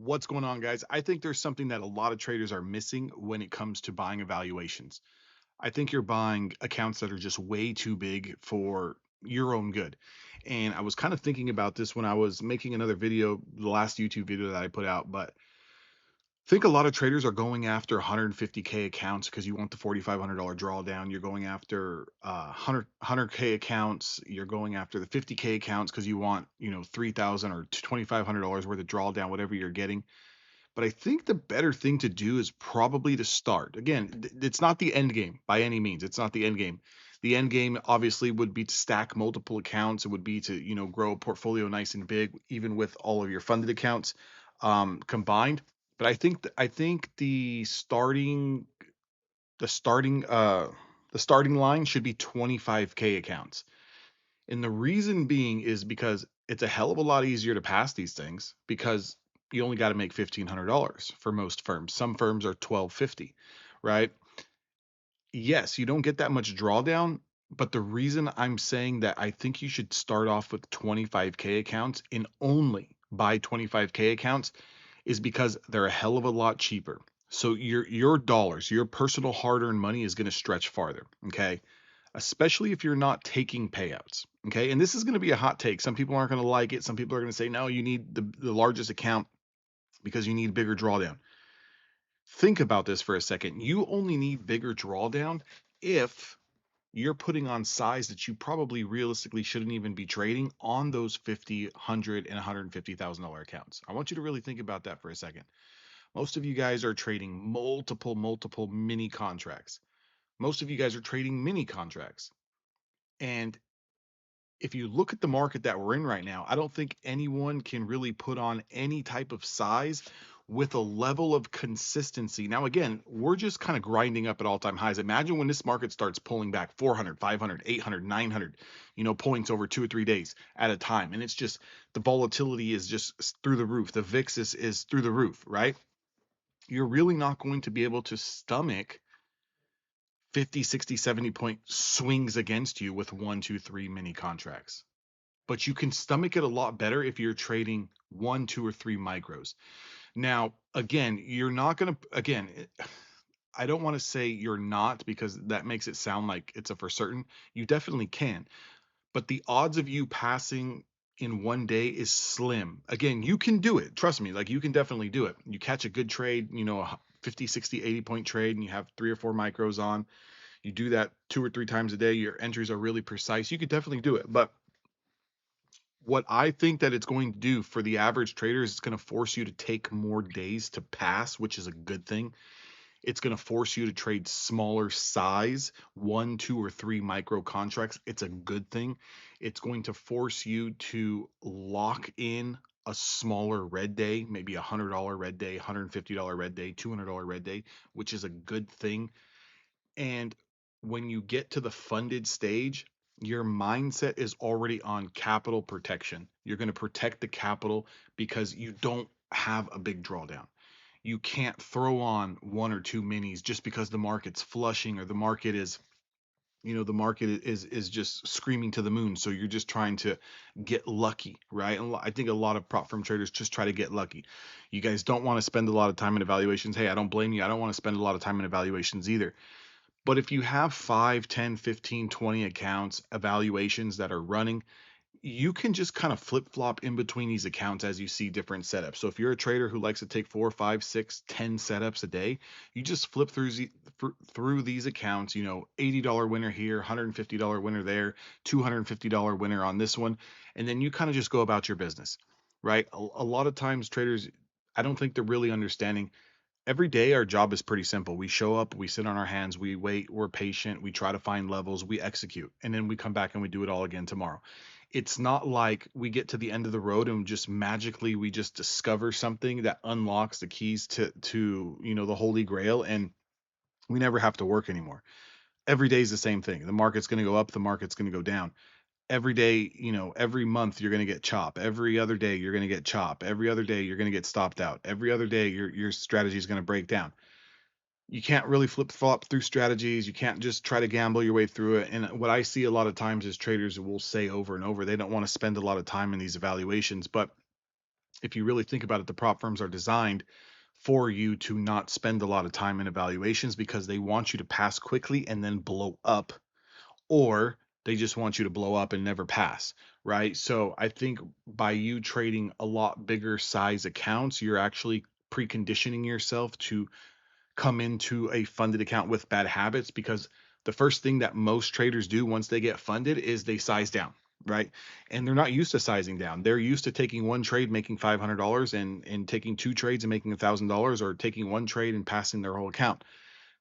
What's going on, guys? I think there's something that a lot of traders are missing when it comes to buying evaluations. I think you're buying accounts that are just way too big for your own good. And I was kind of thinking about this when I was making another video, the last YouTube video that I put out, but I think a lot of traders are going after 150K accounts because you want the $4,500 drawdown. You're going after 100K accounts. You're going after the 50K accounts because you want, $3,000 or $2,500 worth of drawdown, whatever you're getting. But I think the better thing to do is probably to start. Again, it's not the end game by any means. It's not the end game. The end game obviously would be to stack multiple accounts. It would be to, grow a portfolio nice and big, even with all of your funded accounts combined. But I think the starting the starting line should be 25K accounts. And the reason being is because it's a hell of a lot easier to pass these things because you only got to make $1,500 for most firms. Some firms are 1250, right? Yes, you don't get that much drawdown, but the reason I'm saying that I think you should start off with 25K accounts and only buy 25K accounts is because they're a hell of a lot cheaper. So your dollars, your personal hard-earned money is going to stretch farther, okay? Especially if you're not taking payouts. Okay. And this is going to be a hot take. Some people aren't going to like it. Some people are going to say, no, you need the largest account because you need bigger drawdown. Think about this for a second. You only need bigger drawdown if you're putting on size that you probably realistically shouldn't even be trading on those 50, 100, and $150,000 accounts. I want you to really think about that for a second. Most of you guys are trading multiple mini contracts. Most of you guys are trading mini contracts. And if you look at the market that we're in right now, I don't think anyone can really put on any type of size with a level of consistency. Now, again, we're just kind of grinding up at all-time highs. Imagine when this market starts pulling back 400, 500, 800, 900, points over 2 or 3 days at a time. And it's just the volatility is just through the roof. The VIX is through the roof, right? You're really not going to be able to stomach 50, 60, 70 point swings against you with 1, 2, 3 mini contracts. But you can stomach it a lot better if you're trading 1, 2, or 3 micros. Now, again, you're not going to, again, I don't want to say you're not because that makes it sound like it's a for certain. You definitely can. But the odds of you passing in one day is slim. Again, you can do it. Trust me, like you can definitely do it. You catch a good trade, a 50, 60, 80 point trade, and you have 3 or 4 micros on. You do that 2 or 3 times a day. Your entries are really precise. You could definitely do it. But what I think that it's going to do for the average trader is it's going to force you to take more days to pass, which is a good thing. It's going to force you to trade smaller size, 1, 2, or 3 micro contracts. It's a good thing. It's going to force you to lock in a smaller red day, maybe $100 red day, $150 red day, $200 red day, which is a good thing. And when you get to the funded stage, your mindset is already on capital protection. You're going to protect the capital because you don't have a big drawdown. You can't throw on 1 or 2 minis just because the market's flushing or the market is just screaming to the moon. So you're just trying to get lucky, right? And I think a lot of prop firm traders just try to get lucky. You guys don't want to spend a lot of time in evaluations. Hey, I don't blame you. I don't want to spend a lot of time in evaluations either. But if you have 5, 10, 15, 20 accounts, evaluations that are running, you can just kind of flip flop in between these accounts as you see different setups. So if you're a trader who likes to take 4, 5, 6, 10 setups a day, you just flip through these accounts, $80 winner here, $150 winner there, $250 winner on this one. And then you kind of just go about your business, right? A lot of times traders, I don't think they're really understanding. Every day, our job is pretty simple. We show up, we sit on our hands, we wait, we're patient, we try to find levels, we execute, and then we come back and we do it all again tomorrow. It's not like we get to the end of the road and just magically we just discover something that unlocks the keys to the holy grail and we never have to work anymore. Every day is the same thing. The market's going to go up, the market's going to go down. Every day, every month you're going to get chop. Every other day you're going to get chop. Every other day you're going to get stopped out. Every other day your strategy is going to break down. You can't really flip flop through strategies. You can't just try to gamble your way through it. And what I see a lot of times is traders will say over and over, they don't want to spend a lot of time in these evaluations, but if you really think about it, the prop firms are designed for you to not spend a lot of time in evaluations because they want you to pass quickly and then blow up, or they just want you to blow up and never pass, right? So I think by you trading a lot bigger size accounts, you're actually preconditioning yourself to come into a funded account with bad habits, because the first thing that most traders do once they get funded is they size down, right? And they're not used to sizing down. They're used to taking one trade making $500 and taking two trades and making $1,000, or taking one trade and passing their whole account.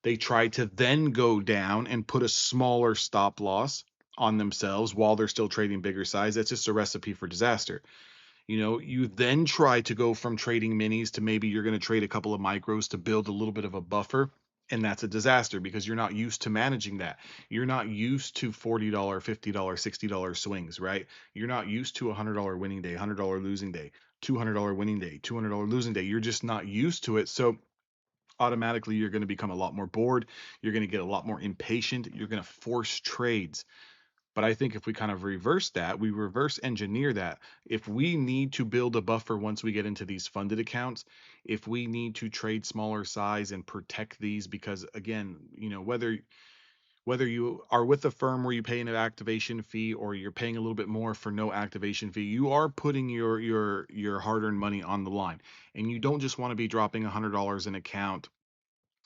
They try to then go down and put a smaller stop loss on themselves while they're still trading bigger size. That's just a recipe for disaster. You then try to go from trading minis to maybe you're going to trade a couple of micros to build a little bit of a buffer. And that's a disaster because you're not used to managing that. You're not used to $40, $50, $60 swings, right? You're not used to a $100 winning day, $100 losing day, $200 winning day, $200 losing day. You're just not used to it. So automatically you're going to become a lot more bored. You're going to get a lot more impatient. You're going to force trades. But I think if we kind of reverse that, we reverse engineer that. If we need to build a buffer once we get into these funded accounts, if we need to trade smaller size and protect these, because again, whether you are with a firm where you pay an activation fee or you're paying a little bit more for no activation fee, you are putting your hard-earned money on the line. And you don't just want to be dropping $100 an account,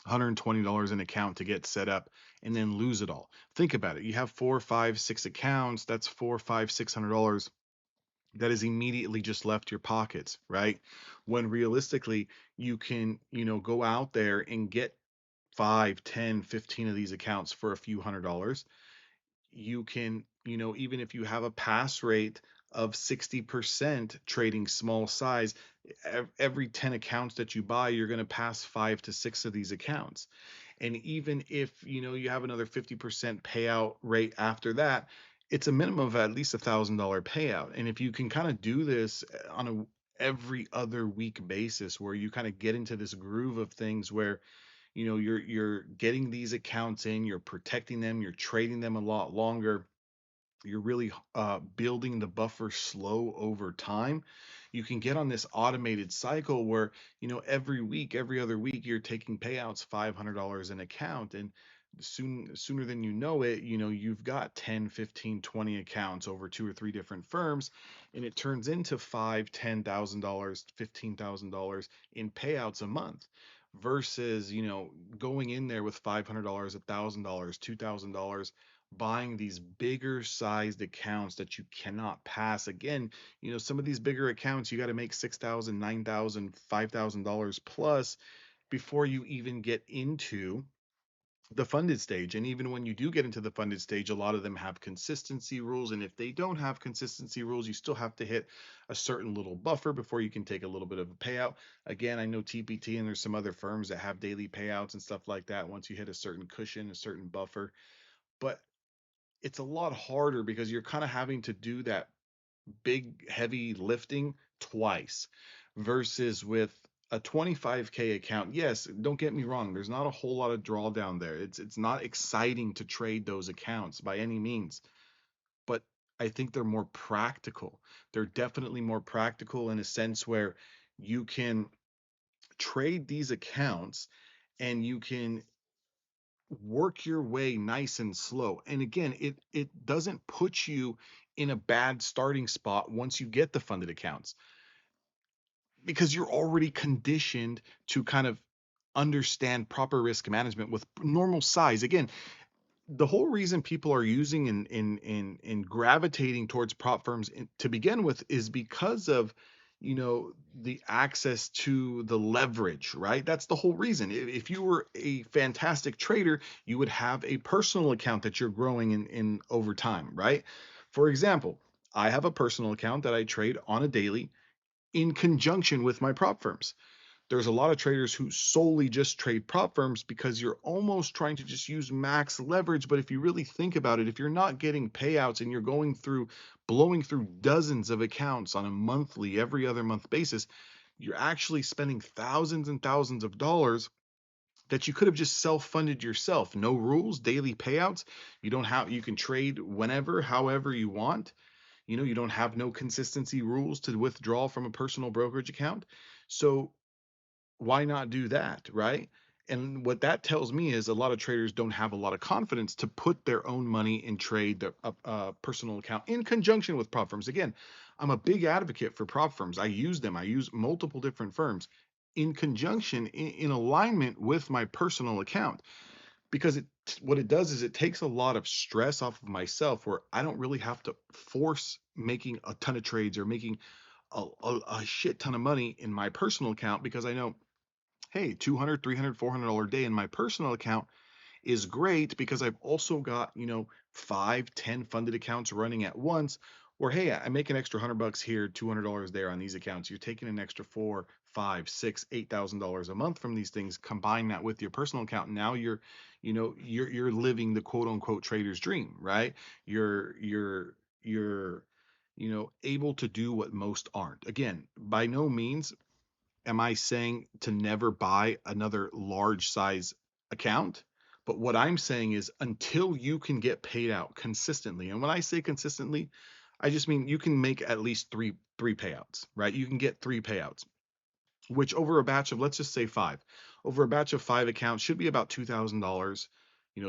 $120 an account to get set up and then lose it all. Think about it. You have four, five, six accounts. That's four, five, $600 that is immediately just left your pockets, right? When realistically, you can, go out there and get 5, 10, 15 of these accounts for a few $100s. You can, even if you have a pass rate of 60% trading small size, every 10 accounts that you buy, you're going to pass 5 to 6 of these accounts. And even if you have another 50% payout rate after that, it's a minimum of at least $1,000 payout. And if you can kind of do this on a every other week basis, where you kind of get into this groove of things where you're getting these accounts in, you're protecting them, you're trading them a lot longer, you're really building the buffer slow over time, you can get on this automated cycle where every week, every other week, you're taking payouts $500 an account. And sooner than you know it, you've got 10, 15, 20 accounts over two or three different firms, and it turns into $5,000, $10,000, $15,000 in payouts a month, versus going in there with $500, $1,000, $2,000, buying these bigger sized accounts that you cannot pass. Again, some of these bigger accounts, you got to make 6,000, 9,000, $5,000 plus before you even get into the funded stage. And even when you do get into the funded stage, a lot of them have consistency rules. And if they don't have consistency rules, you still have to hit a certain little buffer before you can take a little bit of a payout. Again, I know TPT and there's some other firms that have daily payouts and stuff like that once you hit a certain cushion, a certain buffer. But it's a lot harder because you're kind of having to do that big heavy lifting twice, versus with a 25k account. Yes, don't get me wrong, there's not a whole lot of drawdown there. It's not exciting to trade those accounts by any means, but I think they're more practical. They're definitely more practical in a sense where you can trade these accounts and you can work your way nice and slow. And again, it doesn't put you in a bad starting spot once you get the funded accounts, because you're already conditioned to kind of understand proper risk management with normal size. Again, the whole reason people are using and gravitating towards prop firms to begin with is because of the access to the leverage, right? That's the whole reason. If you were a fantastic trader, you would have a personal account that you're growing in over time, right? For example, I have a personal account that I trade on a daily in conjunction with my prop firms. There's a lot of traders who solely just trade prop firms because you're almost trying to just use max leverage. But if you really think about it, if you're not getting payouts and you're going through blowing through dozens of accounts on a monthly, every other month basis, you're actually spending thousands and thousands of dollars that you could have just self-funded yourself. No rules, daily payouts. You don't have, you can trade whenever, however you want. You don't have no consistency rules to withdraw from a personal brokerage account. So why not do that, right? And what that tells me is a lot of traders don't have a lot of confidence to put their own money and trade their personal account in conjunction with prop firms. Again, I'm a big advocate for prop firms. I use them. I use multiple different firms in conjunction, in alignment with my personal account, because what it does is it takes a lot of stress off of myself, where I don't really have to force making a ton of trades or making a shit ton of money in my personal account, because I know, hey, 200, 300, $400 day in my personal account is great, because I've also got, 5, 10 funded accounts running at once, where, hey, I make an extra $100 here, $200 there on these accounts. You're taking an extra 4, 5, 6, $8,000 a month from these things. Combine that with your personal account. Now you're living the quote unquote trader's dream, right? You're able to do what most aren't. Again, by no means am I saying to never buy another large size account. But what I'm saying is, until you can get paid out consistently, and when I say consistently, I just mean you can make at least three payouts, right? You can get three payouts, which over a batch of, let's just say five, over a batch of five accounts should be about $2,000.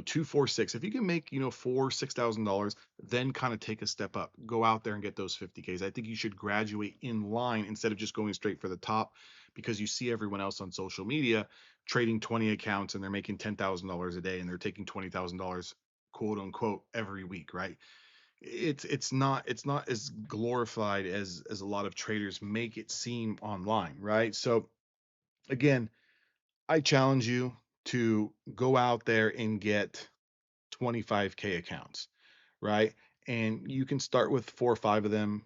2, 4, 6. If you can make, $6,000, then kind of take a step up, go out there and get those 50Ks. I think you should graduate in line instead of just going straight for the top, because you see everyone else on social media trading 20 accounts and they're making $10,000 a day and they're taking $20,000 quote unquote every week, right? It's not as glorified as a lot of traders make it seem online, right? So again, I challenge you to go out there and get 25K accounts, right? And you can start with 4 or 5 of them,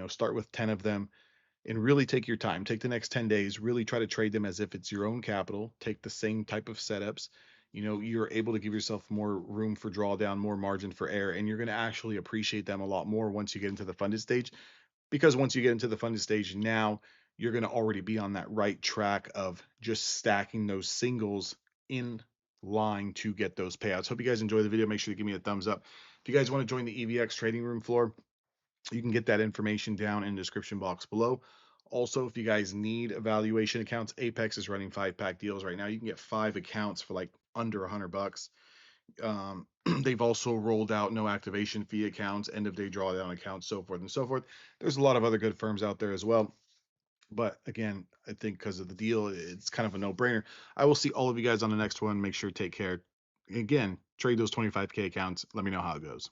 start with 10 of them, and really take your time. Take the next 10 days, really try to trade them as if it's your own capital. Take the same type of setups. You're able to give yourself more room for drawdown, more margin for error, and you're going to actually appreciate them a lot more once you get into the funded stage. Because once you get into the funded stage, now you're going to already be on that right track of just stacking those singles in line to get those payouts. Hope you guys enjoy the video. Make sure to give me a thumbs up. If you guys want to join the EVX trading room floor, you can get that information down in the description box below. Also, if you guys need evaluation accounts, Apex is running 5-pack deals right now. You can get 5 accounts for like under $100. They've also rolled out no activation fee accounts, end of day drawdown accounts, so forth and so forth. There's a lot of other good firms out there as well. But again, I think because of the deal, it's kind of a no-brainer. I will see all of you guys on the next one. Make sure to take care. Again, trade those 25K accounts. Let me know how it goes.